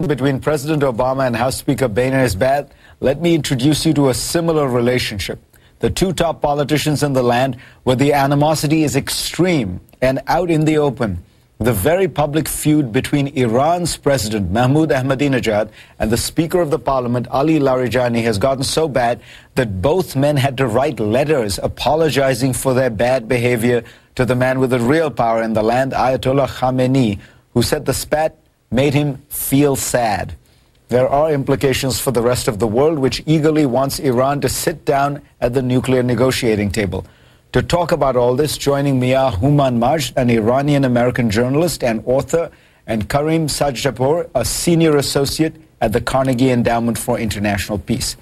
Between President Obama and House Speaker Boehner is bad. Let me introduce you to a similar relationship. The two top politicians in the land where the animosity is extreme and out in the open. The very public feud between Iran's President Mahmoud Ahmadinejad and the Speaker of the Parliament Ali Larijani has gotten so bad that both men had to write letters apologizing for their bad behavior to the man with the real power in the land, Ayatollah Khamenei, who said the spat made him feel sad. There are implications for the rest of the world, which eagerly wants Iran to sit down at the nuclear negotiating table. To talk about all this, joining me are Houman Majd, an Iranian-American journalist and author, and Karim Sajjapur, a senior associate at the Carnegie Endowment for International Peace.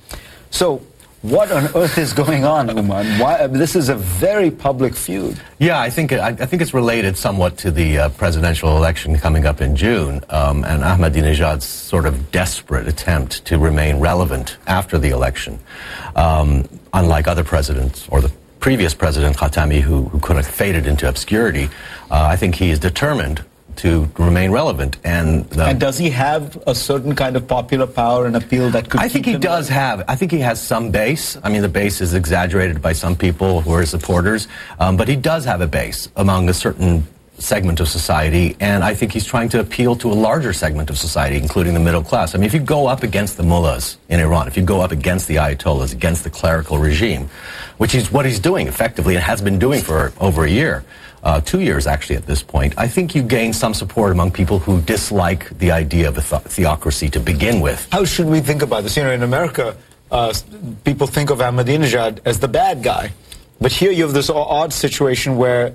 So, what on earth is going on, Houman? Why, this is a very public feud. Yeah, I think it's related somewhat to the presidential election coming up in June, and Ahmadinejad's sort of desperate attempt to remain relevant after the election. Unlike other presidents, or the previous president, Khatami, who could have faded into obscurity, I think he is determined to remain relevant. And does he have a certain kind of popular power and appeal that could I think he does have. I think he has some base. I mean, the base is exaggerated by some people who are his supporters, but he does have a base among a certain segment of society, and I think he's trying to appeal to a larger segment of society, including the middle class. I mean, if you go up against the mullahs in Iran, if you go up against the ayatollahs, against the clerical regime, which is what he's doing effectively and has been doing for over a year, 2 years actually at this point, I think you gain some support among people who dislike the idea of a theocracy to begin with. How should we think about this? You know, in America, people think of Ahmadinejad as the bad guy, but here you have this odd situation where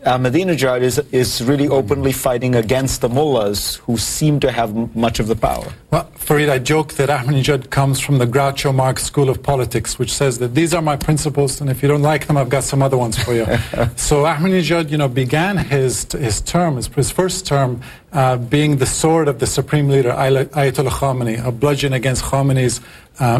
Ahmadinejad is really openly fighting against the mullahs who seem to have much of the power. Well, Fareed, I joke that Ahmadinejad comes from the Groucho Marx school of politics, which says that these are my principles, and if you don't like them, I've got some other ones for you. So Ahmadinejad, you know, began his term, his first term, being the sword of the supreme leader, Ayatollah Khamenei, a bludgeon against Khamenei's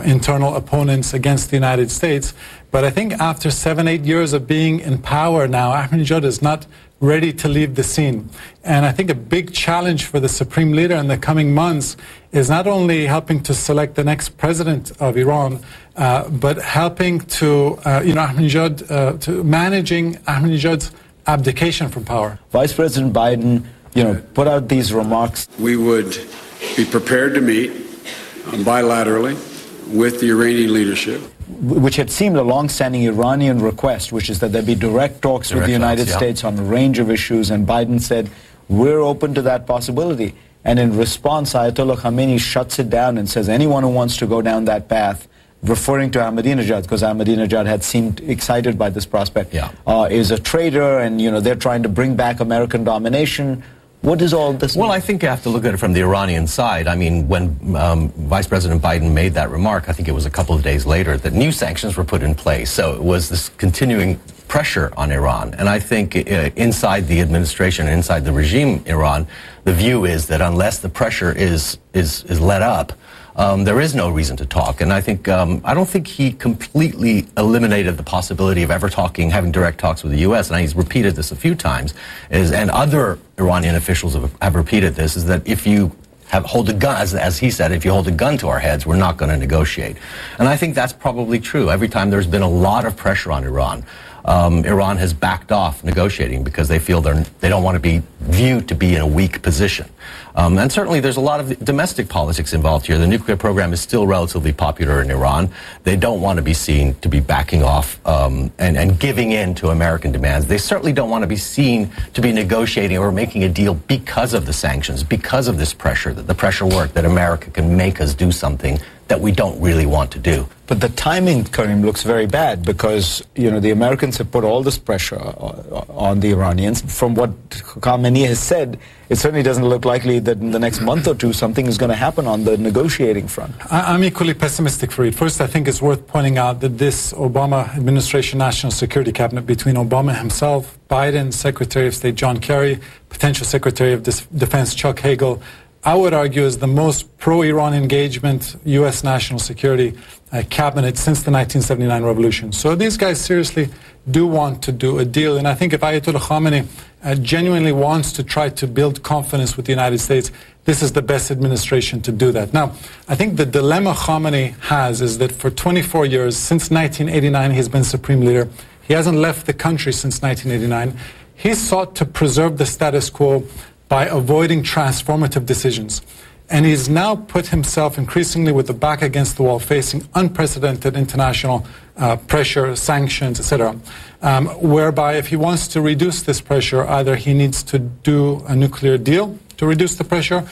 internal opponents against the United States. But I think after 7-8 years of being in power now, Ahmadinejad is not ready to leave the scene. And I think a big challenge for the supreme leader in the coming months is not only helping to select the next president of Iran, but helping to, Ahmadinejad, to managing Ahmadinejad's abdication from power. Vice President Biden, put out these remarks. We would be prepared to meet bilaterally with the Iranian leadership, which had seemed a long-standing Iranian request, which is that there be direct talks with the United States on a range of issues, and Biden said, we're open to that possibility. And in response, Ayatollah Khamenei shuts it down and says anyone who wants to go down that path, referring to Ahmadinejad, because Ahmadinejad had seemed excited by this prospect, is a traitor, and they're trying to bring back American domination. What does all this mean? Well, I think you have to look at it from the Iranian side. I mean, when Vice President Biden made that remark, I think it was a couple of days later, that new sanctions were put in place. So it was this continuing pressure on Iran. And I think inside the administration, inside the regime Iran, the view is that unless the pressure is let up, there is no reason to talk. And I think I don't think he completely eliminated the possibility of ever having direct talks with the U.S. And he's repeated this a few times, and other Iranian officials have repeated this, is that if you hold a gun, as he said, if you hold a gun to our heads, we're not going to negotiate. And I think that's probably true. Every time there's been a lot of pressure on Iran, Iran has backed off negotiating because they feel they don't want to be viewed to be in a weak position. And certainly there's a lot of domestic politics involved here. The nuclear program is still relatively popular in Iran. They don't want to be seen to be backing off and giving in to American demands. They certainly don't want to be seen to be negotiating or making a deal because of the sanctions, because of this pressure, the pressure work that America can make us do something that we don't really want to do. But the timing, Karim, looks very bad because, the Americans have put all this pressure on the Iranians. From what Khamenei has said, it certainly doesn't look likely that in the next month or two something is going to happen on the negotiating front. I'm equally pessimistic, Fareed. First, I think it's worth pointing out that this Obama administration National Security Cabinet, between Obama himself, Biden, Secretary of State John Kerry, potential Secretary of Defense Chuck Hagel, I would argue is the most pro-Iran engagement U.S. national security cabinet since the 1979 revolution. So these guys seriously do want to do a deal. And I think if Ayatollah Khamenei genuinely wants to try to build confidence with the United States, this is the best administration to do that. Now, I think the dilemma Khamenei has is that for 24 years, since 1989, he's been supreme leader. He hasn't left the country since 1989. He sought to preserve the status quo by avoiding transformative decisions. And he's now put himself increasingly with the back against the wall, facing unprecedented international pressure, sanctions, etc., whereby if he wants to reduce this pressure, either he needs to do a nuclear deal to reduce the pressure,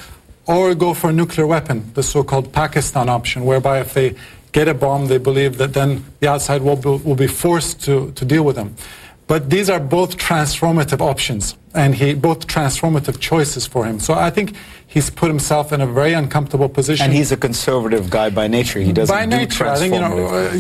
or go for a nuclear weapon, the so-called Pakistan option, whereby if they get a bomb, they believe that then the outside world will be forced to deal with them. But these are both transformative options, and both transformative choices for him. So I think he's put himself in a very uncomfortable position. And he's a conservative guy by nature. He doesn't by nature, I think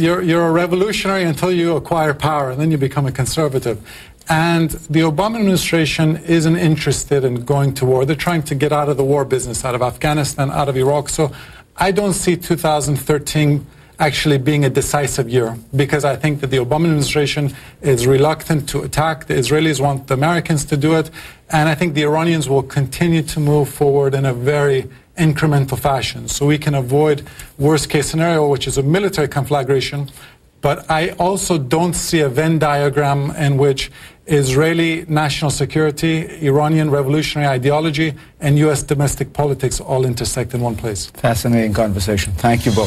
you're a revolutionary until you acquire power, and then you become a conservative. And the Obama administration isn't interested in going to war. They're trying to get out of the war business, out of Afghanistan, out of Iraq. So I don't see 2013 actually being a decisive year, because I think that the Obama administration is reluctant to attack. The Israelis want the Americans to do it, and I think the Iranians will continue to move forward in a very incremental fashion. So we can avoid worst case scenario, which is a military conflagration. But I also don't see a Venn diagram in which Israeli national security, Iranian revolutionary ideology, and U.S. domestic politics all intersect in one place. Fascinating conversation. Thank you both.